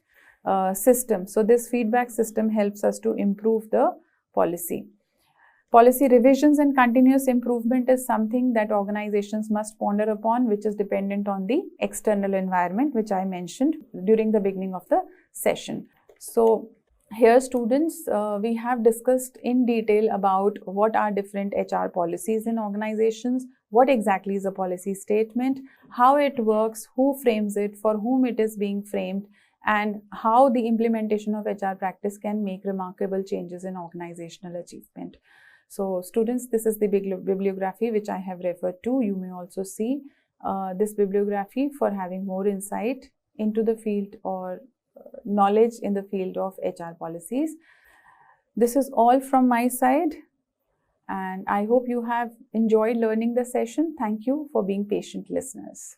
system. So this feedback system helps us to improve the policy. Policy revisions and continuous improvement is something that organizations must ponder upon, which is dependent on the external environment, which I mentioned during the beginning of the session. So here students, we have discussed in detail about what are different HR policies in organizations, what exactly is a policy statement, how it works, who frames it, for whom it is being framed, and how the implementation of HR practice can make remarkable changes in organizational achievement. So students, this is the bibliography which I have referred to. You may also see this bibliography for having more insight into the field or knowledge in the field of HR policies. This is all from my side and I hope you have enjoyed learning the session. Thank you for being patient listeners.